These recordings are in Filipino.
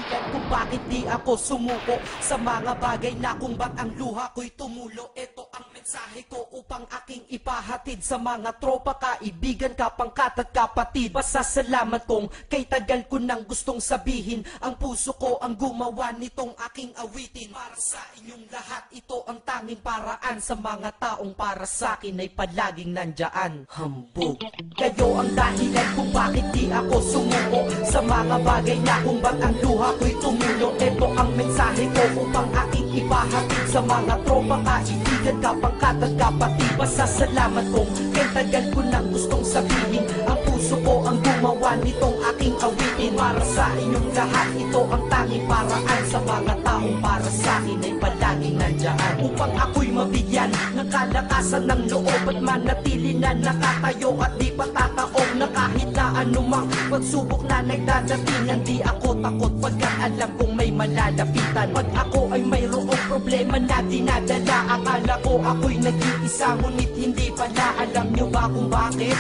dahilan kung bakit di ako sumuko sa mga bagay na kung ba't ang luha ko'y tumulo. Ito ang mensahe ko upang aking ipahatid sa mga tropa, kaibigan, kapangkat at kapatid. Pasasalamat kong kay tagal ko nang gustong sabihin, ang puso ko ang gumawa nitong aking awitin. Para sa inyong lahat, ito ang tanging paraan sa mga taong para sa akin ay palaging nandyan. Hambog. Kayo ang dahilan kung bakit di ako sumuko sa mga bagay na kung ba't ang luha ko'y tumulo. Ito ang mensahe ko upang aking ipahatid sa mga tropa, kaibigan, kapangkat at kapatid. Pasasalamat kong kay tagal ko nang gustong sabihin, ang puso ko ang gumawa nitong aking awitin. Para sa inyong lahat, ito ang tanging paraan sa mga taong para sa akin ay palaging nandyan. Upang ako'y mabigyan ng kalakasan ng loob at manatili na nakatayo at di patataog na kahit na anumang pagsubok na nagdadating. Hindi ako takot pagkat alam kong may malalapitan. Pag ako ay mayroong problema na dinadala, akala ko ako'y nag-iisa, ngunit hindi pala. Alam nyo ba kung bakit?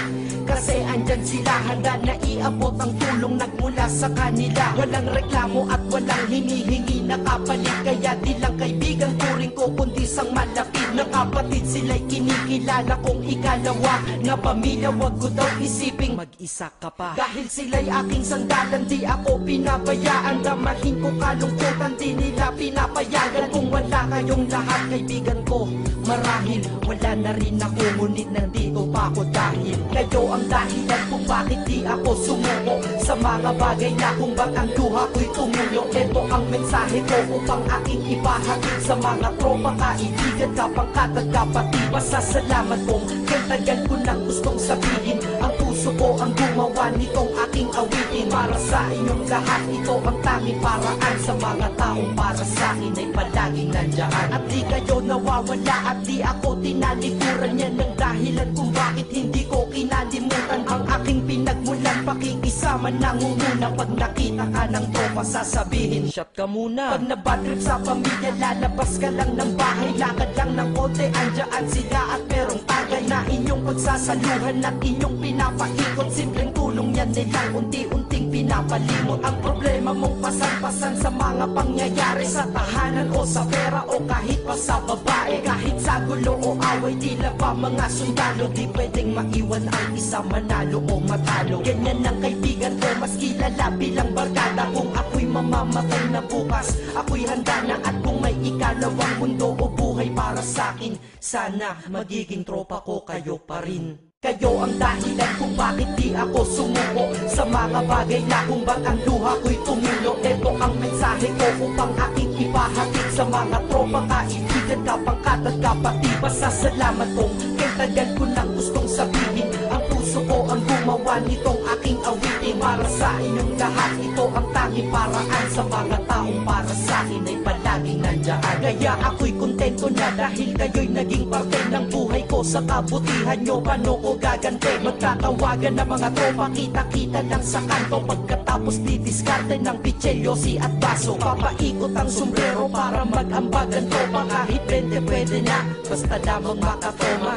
Kasi andyan sila, handa na iabot ang tulong nagmula sa kanila. Walang reklamo at walang hinihingi na kapalit, kaya di lang kaibigan turing ko kundi sang malapit na kapatid. Sila'y kinikilala kong ikalawa na pamilya. Wag ko daw isiping mag-isa ka pa, dahil sila'y aking sandalan, di ako pinabayaan. Damahin ko kalungkutan, di nila pinapayagan. Kung wala kayong lahat kaibigan ko, marahil wala na rin ako, ngunit nandito pa ako dahil kayo ang dahilan kung bakit di ako sumuko sa mga bagay na kung ba't ang luha ko'y tumulo. Ito ang mensahe ko upang aking ipahatid sa mga tropa, kaibigan, kapangkat at kapatid. Pasasalamat kong kay tagal ko nang gustong sabihin, ang puso ko ang gumawa nitong aking awitin. Para sa inyong lahat, ito ang tanging paraan sa mga taong para sa akin ay palaging nandyan. At di kayo nawawala at di ako tinalikuran, yan ang dahilan kung bakit hindi ko kinalimutan ang aking pinagmulan. Pakikisama nangunguna, pag nakita ka ng tropa sasabihin shot ka muna. Pag nabatrip sa pamilya, lalabas ka lang ng bahay, lakad lang ng konti, andyan sila at merong tagay na inyong pagsasaluhan at inyong pinapaikot. Simpleng tulong yan nilang unti-unting pinapalimot ang problema mong pasan-pasan sa mga pangyayari sa tahanan o sa pera o kahit pa sa babae. Kahit sa gulo o away, tila pa mga sundalo, di pwedeng maiwan ang isa, manalo o matalo. Ganyan ang kaibigan ko, mas kilala bilang barkada. Kung ako'y mamamatay na bukas, ako'y handa na. At kung may ikalawang mundo o buhay para sa akin, sana magiging tropa ko kayo pa rin. Kayo ang dahilan kung bakit di ako sumuko sa mga bagay na kung ba't ang luha ko'y tumulo. Ito ang mensahe ko upang aking ipahatid sa mga tropa, kaibigan, kapangkat at kapatid. Pasasalamat kong kay tagal ko nang gustong sabihin, ang puso ko ang gumawa nitong aking awitin. Para sa inyong lahat, ito ang tanging paraan sa mga taong para sa akin ay palaging nandyan. Kaya ako'y kontento na dahil kayo'y naging parte ng buhay ko. Sa kabutihan nyo, paano ko gagante? Magtatawagan ng mga tropa, kita-kita lang sa kanto. Pagkatapos didiskarte ng pitselyosi at baso, papaikot ang sombrero para mag-ambag ang tropa. Kahit 20 pwede na, basta lamang makatoma.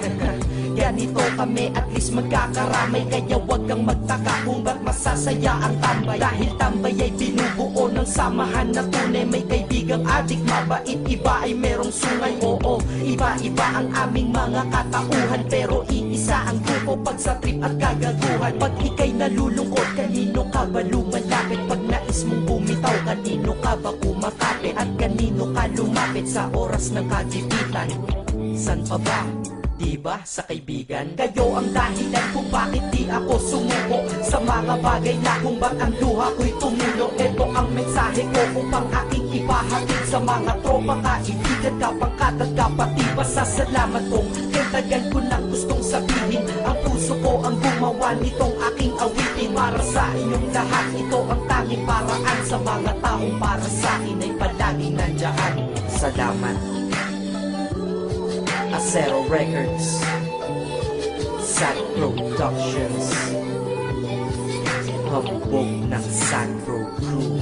Ganito kami, at least magkakaramay. Kaya wag kang magtaka kung ba't masasaya ang tambay, dahil tambay ay binubuo ng samahan na tunay. May kaibigang adik, mabait, iba ay merong sungay. Oo, iba-iba ang aming mga katauhan, pero iisa ang grupo pag sa trip at kagaguhan. Pag ika'y nalulungkot, kanino ka ba lumalapit? Pag nais mong bumitaw, kanino ka ba kumakapit? At kanino ka lumapit sa oras ng kagipitan? San pa ba? Diba sa kaibigan? Kayo ang dahilan kung bakit di ako sumuko sa mga bagay na kung ba't ang luha ko'y tumulo. Ito ang mensahe ko upang aking ipahatid sa mga tropa, kaibigan, kapangkat at kapatid. Pasasalamat kong kay tagal ko nang gustong sabihin, ang puso ko ang gumawa nitong aking awitin. Para sa inyong lahat, ito ang tanging paraan sa mga taong para sa akin ay palaging nandyan. Salamat. Acero Records, Sad Productions, hambog ng Sandro Crew.